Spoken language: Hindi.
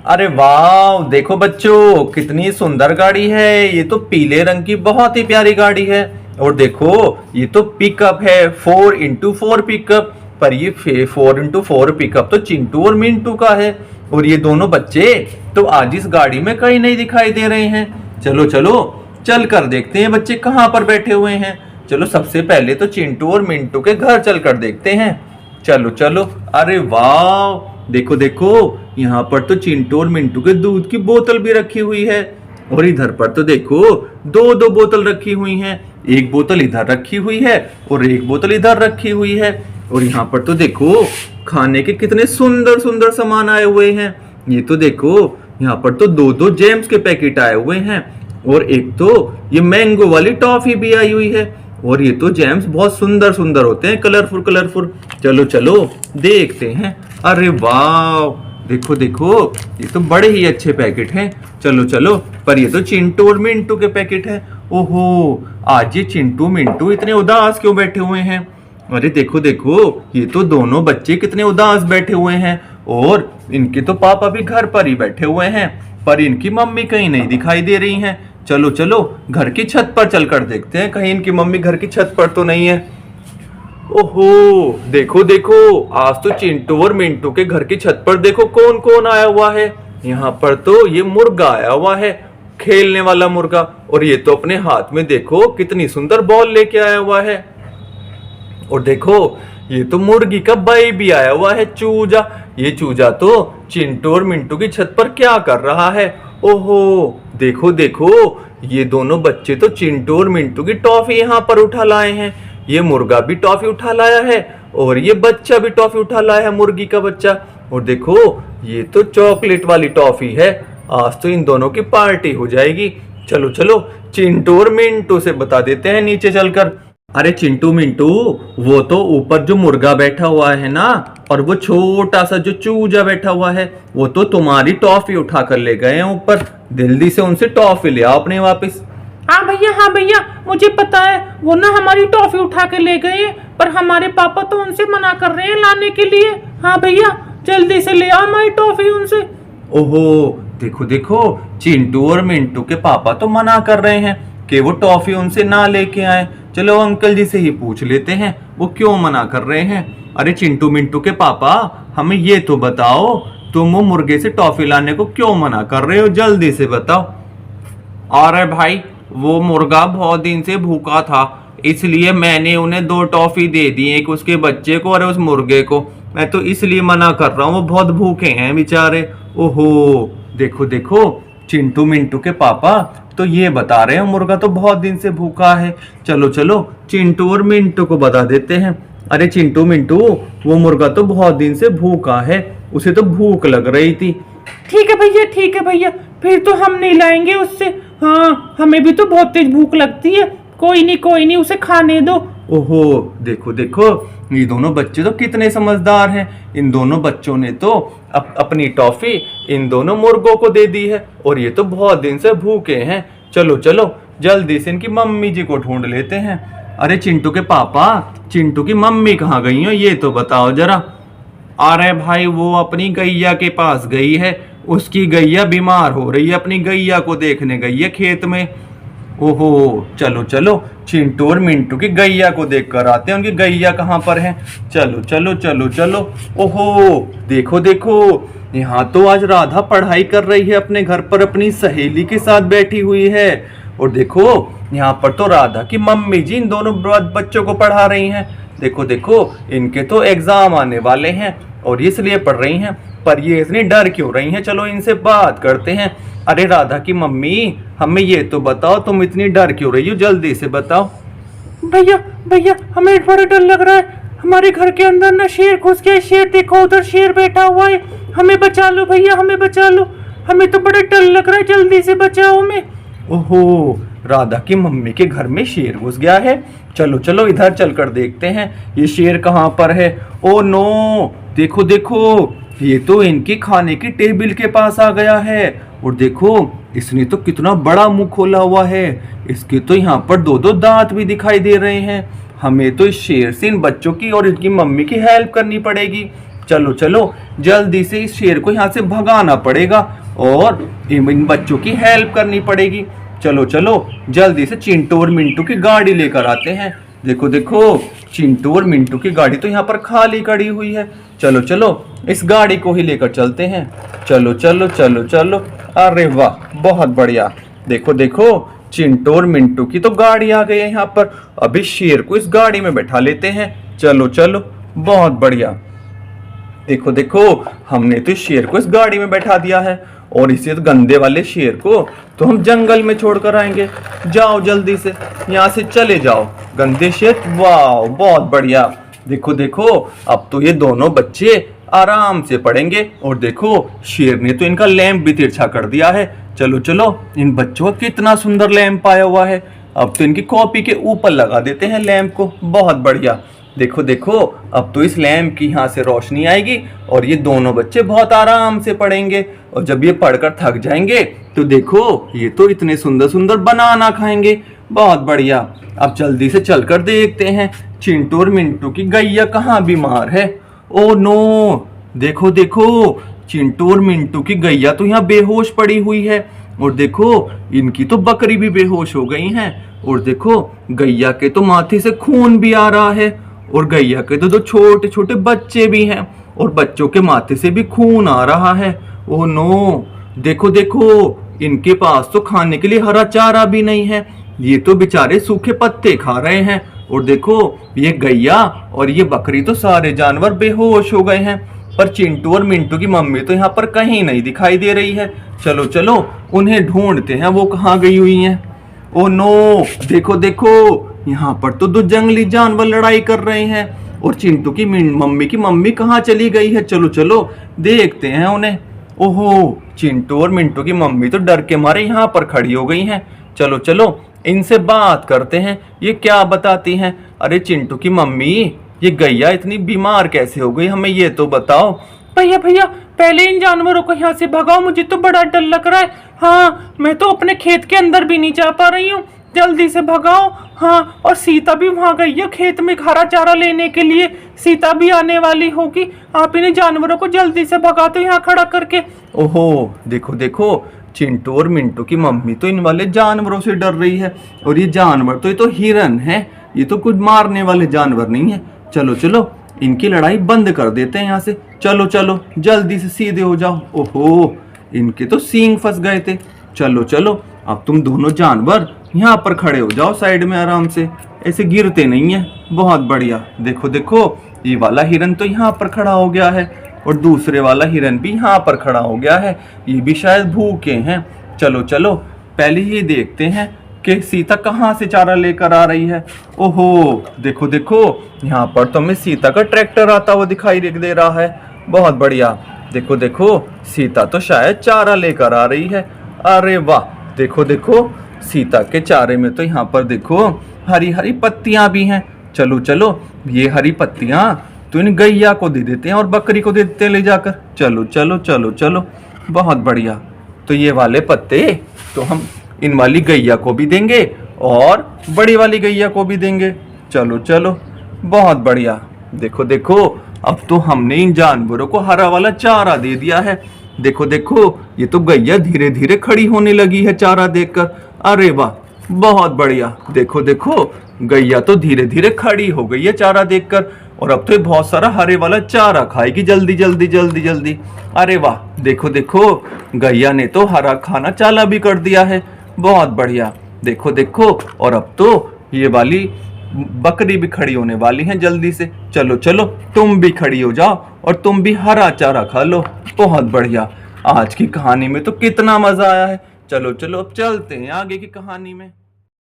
अरे वाह, देखो बच्चों कितनी सुंदर गाड़ी है। ये तो पीले रंग की बहुत ही प्यारी गाड़ी है। और देखो ये तो पिकअप है, 4x4 पिकअप। पर ये 4x4 पिकअप तो चिंटू और मिंटू का है। और ये दोनों बच्चे तो आज इस गाड़ी में कहीं नहीं दिखाई दे रहे हैं। चलो चलो चल कर देखते हैं बच्चे कहाँ पर बैठे हुए हैं। चलो सबसे पहले तो चिंटू और मिंटू के घर चल कर देखते हैं। चलो चलो। अरे वाह, देखो देखो यहाँ पर तो चिंटू और मिंटू के दूध की बोतल भी रखी हुई है। और इधर पर तो देखो दो दो बोतल रखी हुई हैं। एक बोतल इधर रखी हुई है और एक बोतल इधर रखी हुई है। और यहाँ पर तो देखो खाने के कितने सुंदर सुंदर सामान आए हुए हैं। ये तो देखो यहाँ पर तो दो दो जेम्स के पैकेट आए हुए हैं। और एक तो ये मैंगो वाली टॉफी भी आई हुई है। और ये तो जेम्स बहुत सुंदर सुंदर होते हैं, कलरफुल कलरफुल। चलो चलो देखते हैं। अरे वाह, देखो देखो ये तो बड़े ही अच्छे पैकेट हैं। चलो चलो। पर ये तो चिंटू और मिंटू के पैकेट है। ओहो, आज ये चिंटू मिंटू इतने उदास क्यों बैठे हुए हैं? अरे देखो देखो ये तो दोनों बच्चे कितने उदास बैठे हुए हैं। और इनके तो पापा भी घर पर ही बैठे हुए हैं, पर इनकी मम्मी कहीं नहीं दिखाई दे रही हैं। चलो चलो घर की छत पर चलकर देखते हैं, कहीं इनकी मम्मी घर की छत पर तो नहीं है। ओहो, देखो देखो आज तो चिंटू और मिंटू के घर की छत पर देखो कौन कौन आया हुआ है। यहाँ पर तो ये मुर्गा आया हुआ है, खेलने वाला मुर्गा। और ये तो अपने हाथ में देखो कितनी सुंदर बॉल लेके आया हुआ है। और देखो ये तो मुर्गी का भाई भी आया हुआ है, चूजा। ये चूजा तो चिंटू और मिंटू की छत पर क्या कर रहा है? ओहो, देखो देखो ये दोनों बच्चे तो चिंटू और मिंटू की टॉफी यहाँ पर उठा लाए हैं। ये मुर्गा भी टॉफी उठा लाया है और ये बच्चा भी टॉफी उठा लाया है, मुर्गी का बच्चा। और देखो ये तो चॉकलेट वाली टॉफी है। आज तो इन दोनों की पार्टी हो जाएगी। चलो चलो चिंटू और मिंटू से बता देते हैं नीचे चलकर। अरे चिंटू मिंटू, वो तो ऊपर जो मुर्गा बैठा हुआ है ना, और वो छोटा सा जो चूजा बैठा हुआ है, वो तो तुम्हारी टॉफी उठा कर ले गए हैं ऊपर। जल्दी से उनसे टॉफी ले आओ अपने वापस। हाँ भैया मुझे पता है, वो ना हमारी टॉफी उठा के ले गए हैं, पर हमारे पापा तो उनसे मना कर रहे हैं लाने के लिए। हाँ भैया जल्दी से ले आओ हमारी टॉफी उनसे। ओहो, देखो देखो चिंटू और मिंटू के पापा तो मना कर रहे हैं कि वो टॉफी उनसे ना लेके आए। चलो अंकल जी से ही पूछ लेते हैं वो क्यों मना कर रहे हैं। अरे चिंटू मिंटू के पापा, हमें ये तो बताओ तुम वो मुर्गे से टॉफी लाने को क्यों मना कर रहे हो, जल्दी से बताओ। अरे भाई, वो मुर्गा बहुत दिन से भूखा था, इसलिए मैंने उन्हें 2 टॉफी दे दी, एक उसके बच्चे को और उस मुर्गे को। मैं तो इसलिए मना कर रहा हूँ, वो बहुत भूखे हैं बेचारे। ओहो, देखो देखो चिंटू मिंटू के पापा तो ये बता रहे हैं मुर्गा तो बहुत दिन से भूखा है। चलो चलो चिंटू और मिंटू को बता देते हैं। अरे चिंटू मिंटू, वो मुर्गा तो बहुत दिन से भूखा है, उसे तो भूख लग रही थी। ठीक है भैया, फिर तो हम नहीं लाएंगे उससे। हाँ, हमें भी तो बहुत तेज भूख लगती है। कोई नहीं उसे खाने दो। ओहो, देखो देखो ये दोनों बच्चे तो कितने समझदार हैं। इन दोनों बच्चों ने तो अपनी टॉफी इन दोनों मुर्गों को दे दी है, और ये तो बहुत दिन से भूखे हैं। चलो चलो जल्दी से इनकी मम्मी जी को ढूंढ लेते हैं। अरे चिंटू के पापा, चिंटू की मम्मी कहाँ गई हो, ये तो बताओ जरा। अरे भाई, वो अपनी गैया के पास गई है, उसकी गैया बीमार हो रही है, अपनी गैया को देखने गई है खेत में। ओहो, चलो चलो चिंटू और मिंटू की गैया को देख कर आते हैं, उनकी गैया कहाँ पर है। चलो चलो चलो चलो। ओहो, देखो देखो यहाँ तो आज राधा पढ़ाई कर रही है अपने घर पर, अपनी सहेली के साथ बैठी हुई है। और देखो यहाँ पर तो राधा की मम्मी जी इन दोनों बच्चों को पढ़ा रही हैं। देखो देखो इनके तो एग्जाम आने वाले हैं और इसलिए पढ़ रही हैं, पर ये इतनी डर क्यों रही हैं? चलो इनसे बात करते हैं। अरे राधा की मम्मी, हमें ये तो बताओ तुम इतनी डर क्यों रही हो, जल्दी से बताओ। भैया हमें बड़ा डर लग रहा है। हमारे घर के अंदर ना शेर घुस गया। शेर देखो, उधर शेर बैठा हुआ है। हमें बचा लो भैया, हमें बचा लो। हमें तो बड़ा डर लग रहा है, जल्दी से बचाओ हमें। ओहो, राधा की मम्मी के घर में शेर घुस गया है। चलो चलो इधर चलकर देखते हैं ये शेर कहाँ पर है। ओ नो, देखो देखो ये तो इनकी खाने की टेबल के पास आ गया है। और देखो इसने तो कितना बड़ा मुंह खोला हुआ है। इसके तो यहाँ पर दो दो दांत भी दिखाई दे रहे हैं। हमें तो इस शेर से इन बच्चों की और इनकी मम्मी की हेल्प करनी पड़ेगी। चलो चलो जल्दी से इस शेर को यहाँ से भगाना पड़ेगा और इन बच्चों की हेल्प करनी पड़ेगी। चलो चलो जल्दी से चिंटू और मिंटू की गाड़ी लेकर आते हैं। देखो देखो चिंटू और मिंटू की गाड़ी तो यहाँ पर खाली खड़ी हुई है। चलो चलो इस गाड़ी को ही लेकर चलते हैं। चलो चलो चलो चलो, अरे वाह बहुत बढ़िया। देखो देखो चिंटू और मिंटू की तो गाड़ी आ गई है यहाँ पर। अभी शेर को इस गाड़ी में बैठा लेते हैं। चलो चलो बहुत बढ़िया। देखो देखो हमने तो इस शेर को इस गाड़ी में बैठा दिया है और इसे तो गंदे वाले शेर को तो हम जंगल में छोड़कर आएंगे। जाओ जल्दी से यहाँ से चले जाओ गंदे शेर। वाह बहुत बढ़िया। देखो देखो अब तो ये दोनों बच्चे आराम से पढ़ेंगे। और देखो शेर ने तो इनका लैंप भी तिरछा कर दिया है। चलो चलो इन बच्चों का कितना सुंदर लैंप आया हुआ है। अब तो इनकी कॉपी के ऊपर लगा देते हैं लैंप को। बहुत बढ़िया। देखो देखो अब तो इस लैंप की यहाँ से रोशनी आएगी और ये दोनों बच्चे बहुत आराम से पढ़ेंगे। और जब ये पढ़कर थक जाएंगे तो देखो ये तो इतने सुंदर सुंदर बनाना खाएंगे। बहुत बढ़िया। अब जल्दी से चलकर देखते हैं चिंटू और मिंटू की गैया कहाँ बीमार है। ओ नो, देखो देखो चिंटू और मिंटू की गैया तो यहाँ बेहोश पड़ी हुई है। और देखो इनकी तो बकरी भी बेहोश हो गई हैं। और देखो गैया के तो माथे से खून भी आ रहा है और गैया के तो दो छोटे छोटे बच्चे भी हैं और बच्चों के माथे से भी खून आ रहा है। ओह नो, देखो देखो इनके पास तो खाने के लिए हरा चारा भी नहीं है। ये तो बेचारे सूखे पत्ते खा रहे हैं। और देखो ये गैया और ये बकरी तो सारे जानवर बेहोश हो गए हैं। पर चिंटू और मिंटू की मम्मी तो यहाँ पर कहीं नहीं दिखाई दे रही है। चलो चलो उन्हें ढूंढते हैं वो कहाँ गई हुई हैं। ओ नो, देखो देखो यहाँ पर तो दो जंगली जानवर लड़ाई कर रहे हैं और चिंटू की मम्मी कहाँ चली गई है। चलो चलो देखते हैं उन्हें। ओहो, चिंटू और मिंटू की मम्मी तो डर के मारे यहाँ पर खड़ी हो गई हैं। चलो चलो इनसे बात करते हैं, ये क्या बताती हैं। अरे चिंटू की मम्मी, ये गैया इतनी बीमार कैसे हो गई, हमें ये तो बताओ। भैया भैया पहले इन जानवरों को यहाँ से भगाओ, मुझे तो बड़ा डर लग रहा है। हाँ, मैं तो अपने खेत के अंदर भी नहीं जा पा रही हूँ, जल्दी से भगाओ। हाँ, और सीता भी वहाँ गई है खेत में हरा चारा लेने के लिए। सीता भी आने वाली होगी। आप इन्हें जानवरों को जल्दी से भगा दो यहाँ खड़ा करके। ओहो, देखो देखो चिंटू और मिंटू की मम्मी तो इन वाले जानवरों से डर रही है। और ये जानवर तो ये तो हिरन है, ये तो कुछ मारने वाले जानवर नहीं है। चलो चलो इनकी लड़ाई बंद कर देते हैं यहाँ से। चलो चलो जल्दी से सीधे हो जाओ। ओहो, इनके तो सींग फंस गए थे। चलो चलो अब तुम दोनों जानवर यहाँ पर खड़े हो जाओ साइड में आराम से, ऐसे गिरते नहीं है। बहुत बढ़िया। देखो देखो ये वाला हिरन तो यहाँ पर खड़ा हो गया है और दूसरे वाला हिरन भी यहाँ पर खड़ा हो गया है। ये भी शायद भूखे हैं। चलो चलो पहले ये देखते हैं कि सीता कहाँ से चारा लेकर आ रही है। ओहो, देखो देखो यहाँ पर तो हमें सीता का ट्रैक्टर आता हुआ दिखाई दे रहा है। बहुत बढ़िया। देखो देखो सीता तो शायद चारा लेकर आ रही है। अरे वाह, देखो देखो सीता के चारे में तो यहाँ पर देखो हरी हरी पत्तियां भी हैं। चलो चलो ये हरी पत्तियां तो इन गैया को दे देते हैं और बकरी को दे देते हैं ले जाकर। चलो चलो चलो चलो, बहुत बढ़िया। तो ये वाले पत्ते तो हम इन वाली गैया को भी देंगे और बड़ी वाली गैया को भी देंगे। चलो चलो बहुत बढ़िया। देखो देखो अब तो हमने इन जानवरों को हरा वाला चारा दे दिया है। देखो देखो ये तो गैया धीरे धीरे खड़ी होने लगी है चारा देखकर। अरे वाह, बहुत बढ़िया। देखो देखो गैया तो धीरे धीरे खड़ी हो गई है चारा देखकर और अब तो ये बहुत सारा हरे वाला चारा खाएगी जल्दी जल्दी जल्दी जल्दी। अरे वाह, देखो देखो गैया ने तो हरा खाना चाला भी कर दिया है। बहुत बढ़िया। देखो देखो और अब तो ये वाली बकरी भी खड़ी होने वाली है जल्दी से। चलो चलो तुम भी खड़ी हो जाओ और तुम भी हरा चारा खा लो। बहुत बढ़िया। आज की कहानी में तो कितना मजा आया है। चलो चलो अब चलते हैं आगे की कहानी में।